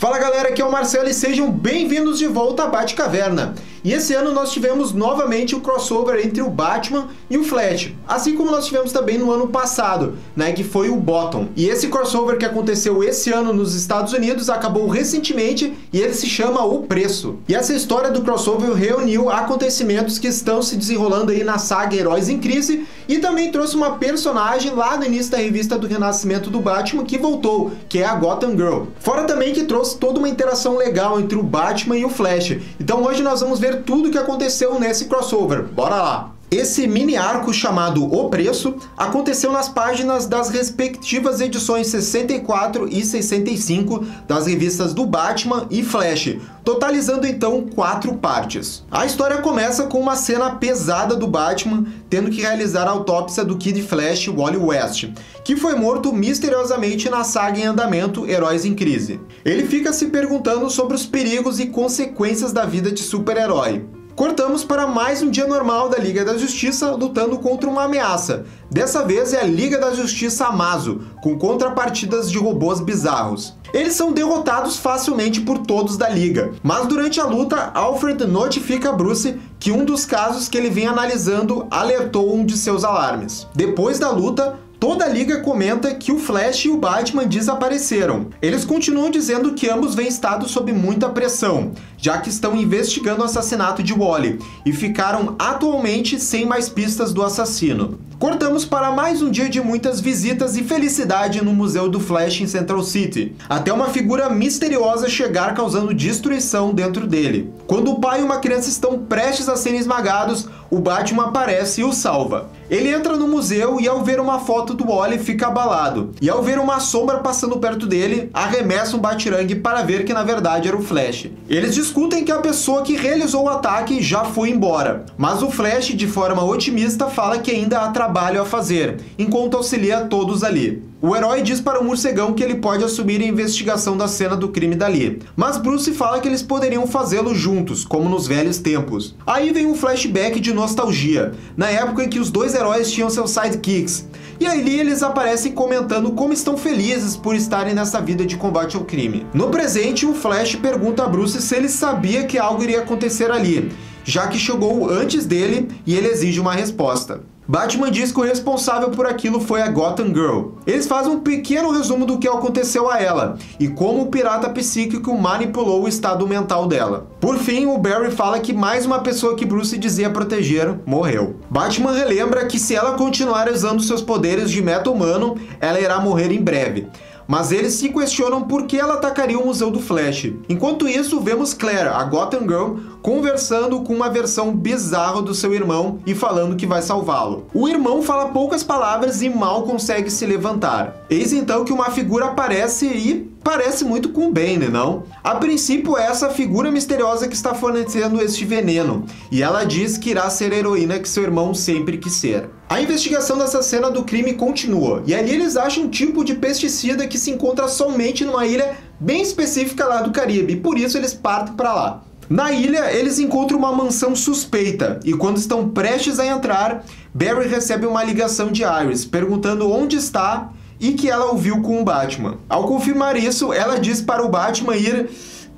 Fala galera, aqui é o Marcelo e sejam bem-vindos de volta a Batcaverna. E esse ano nós tivemos novamente o crossover entre o Batman e o Flash, assim como nós tivemos também no ano passado, né, que foi o Bottom. E esse crossover que aconteceu esse ano nos Estados Unidos acabou recentemente e ele se chama O Preço. E essa história do crossover reuniu acontecimentos que estão se desenrolando aí na saga Heróis em Crise e também trouxe uma personagem lá no início da revista do Renascimento do Batman que voltou, que é a Gotham Girl. Fora também que trouxe toda uma interação legal entre o Batman e o Flash. Então hoje nós vamos ver tudo o que aconteceu nesse crossover. Bora lá! Esse mini arco chamado O Preço aconteceu nas páginas das respectivas edições 64 e 65 das revistas do Batman e Flash, totalizando então 4 partes. A história começa com uma cena pesada do Batman tendo que realizar a autópsia do Kid Flash Wally West, que foi morto misteriosamente na saga em andamento Heróis em Crise. Ele fica se perguntando sobre os perigos e consequências da vida de super-herói. Cortamos para mais um dia normal da Liga da Justiça lutando contra uma ameaça. Dessa vez é a Liga da Justiça Amazo, com contrapartidas de robôs bizarros. Eles são derrotados facilmente por todos da Liga, mas durante a luta, Alfred notifica a Bruce que um dos casos que ele vem analisando alertou um de seus alarmes. Depois da luta, toda a Liga comenta que o Flash e o Batman desapareceram. Eles continuam dizendo que ambos vêm estado sob muita pressão, já que estão investigando o assassinato de Wally, e ficaram atualmente sem mais pistas do assassino. Cortamos para mais um dia de muitas visitas e felicidade no Museu do Flash em Central City, até uma figura misteriosa chegar causando destruição dentro dele. Quando o pai e uma criança estão prestes a serem esmagados, o Batman aparece e o salva. Ele entra no museu e ao ver uma foto do Wally fica abalado, e ao ver uma sombra passando perto dele, arremessa um batirangue para ver que na verdade era o Flash. Eles discutem que a pessoa que realizou o ataque já foi embora, mas o Flash, de forma otimista, fala que ainda há trabalho a fazer, enquanto auxilia todos ali. O herói diz para o morcegão que ele pode assumir a investigação da cena do crime dali, mas Bruce fala que eles poderiam fazê-lo juntos, como nos velhos tempos. Aí vem um flashback de nostalgia, na época em que os dois heróis tinham seus sidekicks, e ali eles aparecem comentando como estão felizes por estarem nessa vida de combate ao crime. No presente, o Flash pergunta a Bruce se ele sabia que algo iria acontecer ali, já que chegou antes dele e ele exige uma resposta. Batman diz que o responsável por aquilo foi a Gotham Girl. Eles fazem um pequeno resumo do que aconteceu a ela e como o pirata psíquico manipulou o estado mental dela. Por fim, o Barry fala que mais uma pessoa que Bruce dizia proteger morreu. Batman relembra que se ela continuar usando seus poderes de meta-humano, ela irá morrer em breve. Mas eles se questionam por que ela atacaria o Museu do Flash. Enquanto isso, vemos Claire, a Gotham Girl, conversando com uma versão bizarra do seu irmão e falando que vai salvá-lo. O irmão fala poucas palavras e mal consegue se levantar. Eis então que uma figura aparece e parece muito com o Bane, não? A princípio é essa figura misteriosa que está fornecendo este veneno, e ela diz que irá ser a heroína que seu irmão sempre quis ser. A investigação dessa cena do crime continua, e ali eles acham um tipo de pesticida que se encontra somente numa ilha bem específica lá do Caribe, e por isso eles partem para lá. Na ilha, eles encontram uma mansão suspeita, e quando estão prestes a entrar, Barry recebe uma ligação de Iris, perguntando onde está e que ela ouviu com o Batman. Ao confirmar isso, ela diz para o Batman ir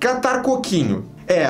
catar coquinho.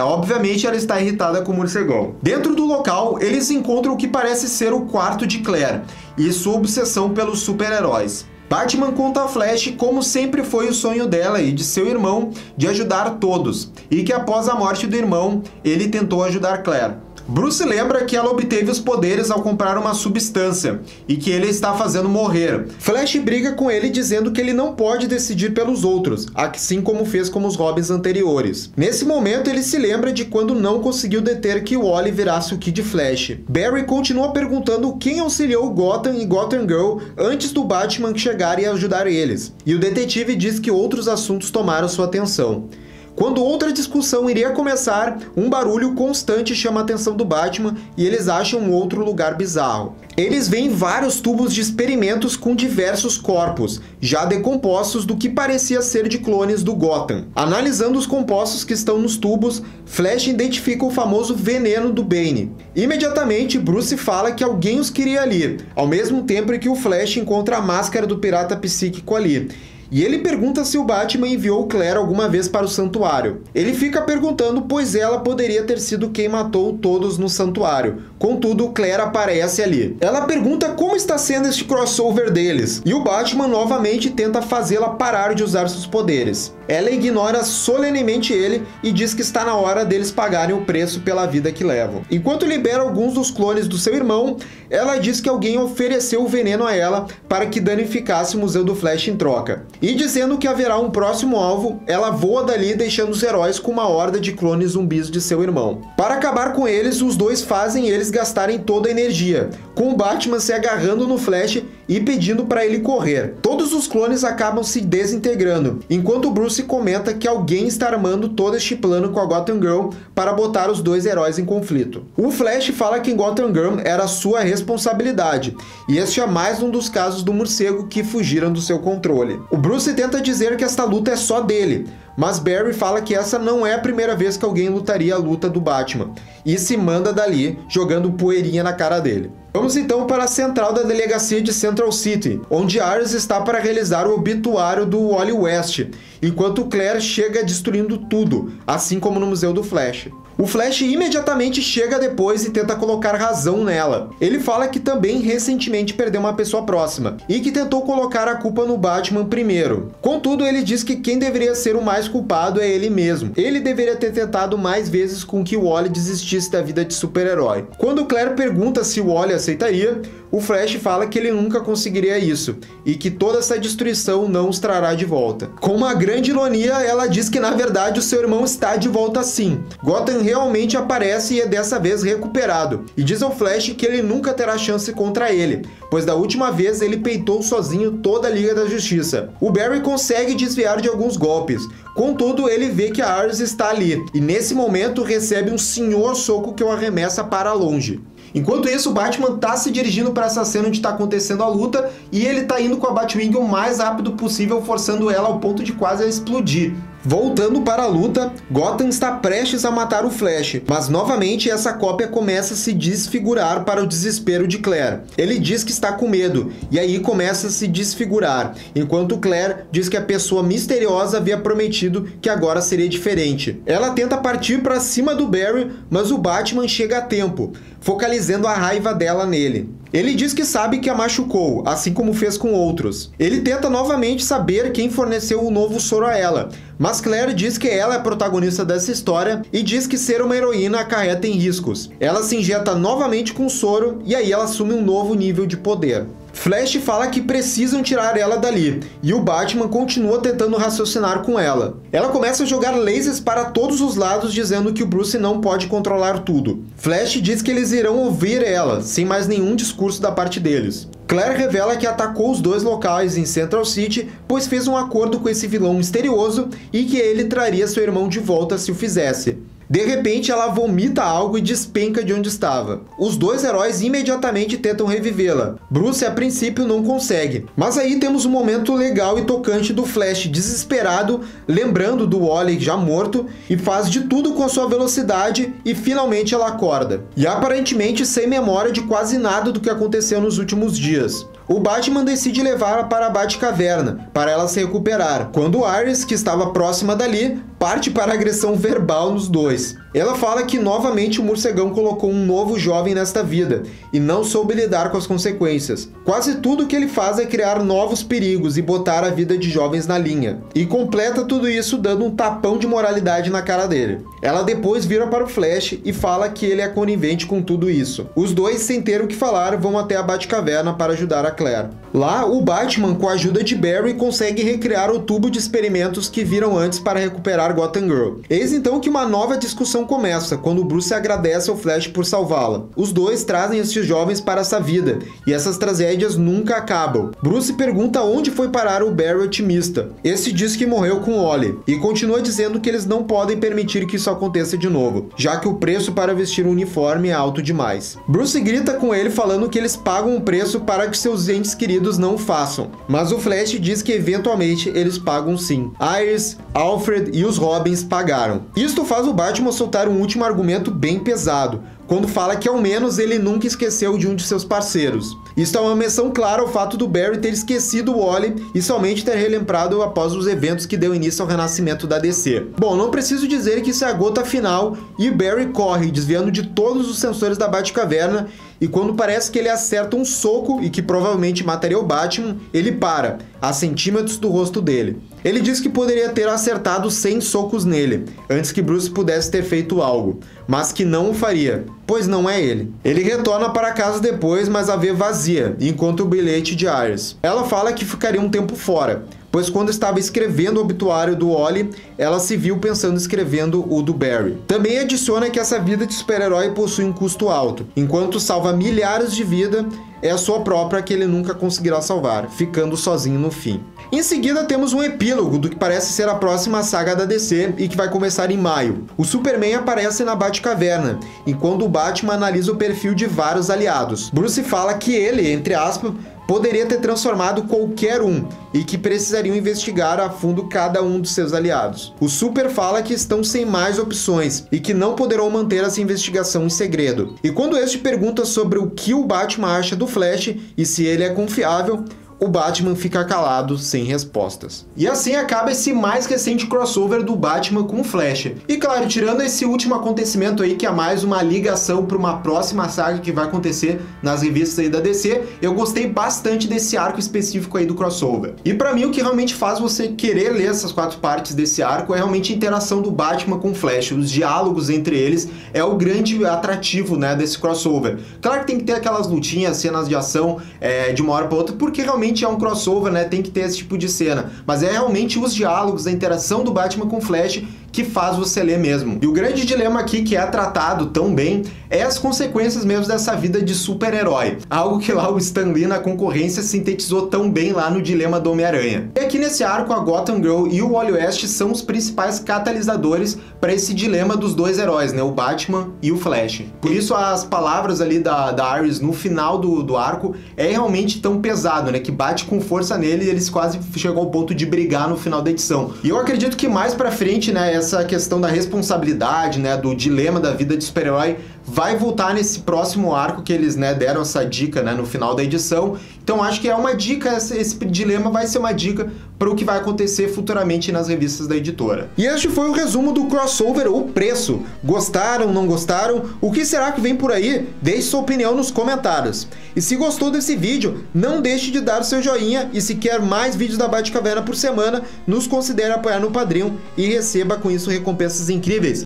Obviamente ela está irritada com o morcegão. Dentro do local, eles encontram o que parece ser o quarto de Claire e sua obsessão pelos super-heróis. Batman conta a Flash como sempre foi o sonho dela e de seu irmão de ajudar todos, e que após a morte do irmão, ele tentou ajudar Claire. Bruce lembra que ela obteve os poderes ao comprar uma substância e que ele está fazendo morrer. Flash briga com ele dizendo que ele não pode decidir pelos outros, assim como fez com os Robins anteriores. Nesse momento ele se lembra de quando não conseguiu deter que Wally virasse o Kid Flash. Barry continua perguntando quem auxiliou Gotham e Gotham Girl antes do Batman chegar e ajudar eles, e o detetive diz que outros assuntos tomaram sua atenção. Quando outra discussão iria começar, um barulho constante chama a atenção do Batman e eles acham um outro lugar bizarro. Eles veem vários tubos de experimentos com diversos corpos, já decompostos do que parecia ser de clones do Gotham. Analisando os compostos que estão nos tubos, Flash identifica o famoso veneno do Bane. Imediatamente, Bruce fala que alguém os queria ali, ao mesmo tempo em que o Flash encontra a máscara do pirata psíquico ali. e ele pergunta se o Batman enviou Claire alguma vez para o santuário. Ele fica perguntando, pois ela poderia ter sido quem matou todos no santuário. Contudo, Claire aparece ali. Ela pergunta como está sendo este crossover deles, e o Batman novamente tenta fazê-la parar de usar seus poderes. Ela ignora solenemente ele e diz que está na hora deles pagarem o preço pela vida que levam. Enquanto libera alguns dos clones do seu irmão, ela diz que alguém ofereceu o veneno a ela para que danificasse o Museu do Flash em troca. E dizendo que haverá um próximo alvo, ela voa dali deixando os heróis com uma horda de clones zumbis de seu irmão. Para acabar com eles, os dois fazem eles gastarem toda a energia, com o Batman se agarrando no Flash e pedindo para ele correr. Todos os clones acabam se desintegrando, enquanto Bruce comenta que alguém está armando todo este plano com a Gotham Girl para botar os dois heróis em conflito. O Flash fala que Gotham Girl era sua responsabilidade, e este é mais um dos casos do morcego que fugiram do seu controle. O Bruce tenta dizer que esta luta é só dele, mas Barry fala que essa não é a primeira vez que alguém lutaria a luta do Batman, e se manda dali, jogando poeirinha na cara dele. Vamos então para a central da delegacia de Central City, onde Iris está para realizar o obituário do Wally West, enquanto Claire chega destruindo tudo, assim como no Museu do Flash. O Flash imediatamente chega depois e tenta colocar razão nela. Ele fala que também recentemente perdeu uma pessoa próxima e que tentou colocar a culpa no Batman primeiro. Contudo, ele diz que quem deveria ser o mais culpado é ele mesmo. Ele deveria ter tentado mais vezes com que o Wally desistisse da vida de super-herói. Quando Claire pergunta se o Wally aceitaria, o Flash fala que ele nunca conseguiria isso e que toda essa destruição não os trará de volta. Com uma grande ironia, ela diz que na verdade o seu irmão está de volta sim. Gotham realmente aparece e é dessa vez recuperado, e diz ao Flash que ele nunca terá chance contra ele, pois da última vez ele peitou sozinho toda a Liga da Justiça. O Barry consegue desviar de alguns golpes, contudo ele vê que a Iris está ali, e nesse momento recebe um senhor soco que o arremessa para longe. Enquanto isso, o Batman tá se dirigindo para essa cena onde está acontecendo a luta e ele tá indo com a Batwing o mais rápido possível, forçando ela ao ponto de quase explodir. Voltando para a luta, Gotham está prestes a matar o Flash, mas novamente essa cópia começa a se desfigurar para o desespero de Claire. Ele diz que está com medo, e aí começa a se desfigurar, enquanto Claire diz que a pessoa misteriosa havia prometido que agora seria diferente. Ela tenta partir para cima do Barry, mas o Batman chega a tempo, focalizando a raiva dela nele. Ele diz que sabe que a machucou, assim como fez com outros. Ele tenta novamente saber quem forneceu o novo soro a ela, mas Claire diz que ela é a protagonista dessa história e diz que ser uma heroína acarreta em riscos. Ela se injeta novamente com o soro e aí ela assume um novo nível de poder. Flash fala que precisam tirar ela dali, e o Batman continua tentando raciocinar com ela. Ela começa a jogar lasers para todos os lados, dizendo que o Bruce não pode controlar tudo. Flash diz que eles irão ouvir ela, sem mais nenhum discurso da parte deles. Claire revela que atacou os dois locais em Central City, pois fez um acordo com esse vilão misterioso e que ele traria seu irmão de volta se o fizesse. De repente, ela vomita algo e despenca de onde estava. Os dois heróis imediatamente tentam revivê-la. Bruce, a princípio, não consegue. Mas aí temos um momento legal e tocante do Flash desesperado, lembrando do Wally já morto, e faz de tudo com a sua velocidade e finalmente ela acorda. E aparentemente sem memória de quase nada do que aconteceu nos últimos dias. O Batman decide levá-la para a Batcaverna, para ela se recuperar, quando Iris, que estava próxima dali, parte para a agressão verbal nos dois. Ela fala que novamente o morcegão colocou um novo jovem nesta vida e não soube lidar com as consequências. Quase tudo que ele faz é criar novos perigos e botar a vida de jovens na linha. E completa tudo isso dando um tapão de moralidade na cara dele. Ela depois vira para o Flash e fala que ele é conivente com tudo isso. Os dois, sem ter o que falar, vão até a Batcaverna para ajudar a Claire. Lá, o Batman, com a ajuda de Barry, consegue recriar o tubo de experimentos que viram antes para recuperar Gotham Girl. Eis então que uma nova discussão começa, quando Bruce agradece ao Flash por salvá-la. Os dois trazem estes jovens para essa vida, e essas tragédias nunca acabam. Bruce pergunta onde foi parar o Barry otimista. Esse diz que morreu com Wally, e continua dizendo que eles não podem permitir que isso aconteça de novo, já que o preço para vestir um uniforme é alto demais. Bruce grita com ele falando que eles pagam um preço para que seus entes queridos não o façam, mas o Flash diz que eventualmente eles pagam sim. Iris, Alfred e os Robins pagaram. Isto faz o Batman soltar um último argumento bem pesado, quando fala que ao menos ele nunca esqueceu de um de seus parceiros. Isso é uma menção clara ao fato do Barry ter esquecido o Wally e somente ter relembrado após os eventos que deu início ao renascimento da DC. Bom, não preciso dizer que isso é a gota final e o Barry corre, desviando de todos os sensores da Batcaverna, e quando parece que ele acerta um soco e que provavelmente mataria o Batman, ele para, a centímetros do rosto dele. Ele diz que poderia ter acertado 100 socos nele, antes que Bruce pudesse ter feito algo, mas que não o faria, pois não é ele. Ele retorna para casa depois, mas a vê vazia, e encontra o bilhete de Iris. Ela fala que ficaria um tempo fora, pois quando estava escrevendo o obituário do Wally, ela se viu pensando escrevendo o do Barry. Também adiciona que essa vida de super-herói possui um custo alto. Enquanto salva milhares de vidas, é a sua própria que ele nunca conseguirá salvar, ficando sozinho no fim. Em seguida temos um epílogo do que parece ser a próxima saga da DC e que vai começar em maio. O Superman aparece na Batcaverna, enquanto o Batman analisa o perfil de vários aliados. Bruce fala que ele, entre aspas, poderia ter transformado qualquer um e que precisariam investigar a fundo cada um dos seus aliados. O Super fala que estão sem mais opções e que não poderão manter essa investigação em segredo. E quando este pergunta sobre o que o Batman acha do Flash e se ele é confiável, o Batman fica calado, sem respostas. E assim acaba esse mais recente crossover do Batman com o Flash. E claro, tirando esse último acontecimento aí, que é mais uma ligação para uma próxima saga que vai acontecer nas revistas aí da DC, eu gostei bastante desse arco específico aí do crossover. E pra mim o que realmente faz você querer ler essas 4 partes desse arco é realmente a interação do Batman com o Flash. Os diálogos entre eles é o grande atrativo, né, desse crossover. Claro que tem que ter aquelas lutinhas, cenas de ação de uma hora para outra, porque realmente é um crossover, né? Tem que ter esse tipo de cena. Mas é realmente os diálogos, a interação do Batman com o Flash que faz você ler mesmo. E o grande dilema aqui que é tratado tão bem é as consequências mesmo dessa vida de super-herói. Algo que lá o Stan Lee na concorrência sintetizou tão bem lá no Dilema do Homem-Aranha. E aqui nesse arco a Gotham Girl e o Wally West são os principais catalisadores para esse dilema dos dois heróis, né? O Batman e o Flash. Por isso as palavras ali da Iris no final do arco é realmente tão pesado, né? Que bate com força nele e eles quase chegam ao ponto de brigar no final da edição. E eu acredito que mais pra frente, né, essa questão da responsabilidade, né, do dilema da vida de super-herói vai voltar nesse próximo arco que eles, né, deram essa dica, né, no final da edição. Então acho que é uma dica, esse dilema vai ser uma dica para o que vai acontecer futuramente nas revistas da editora. E este foi o resumo do crossover O Preço. Gostaram, não gostaram? O que será que vem por aí? Deixe sua opinião nos comentários. E se gostou desse vídeo, não deixe de dar o seu joinha e se quer mais vídeos da Batcaverna por semana, nos considere apoiar no Padrim e receba com isso recompensas incríveis.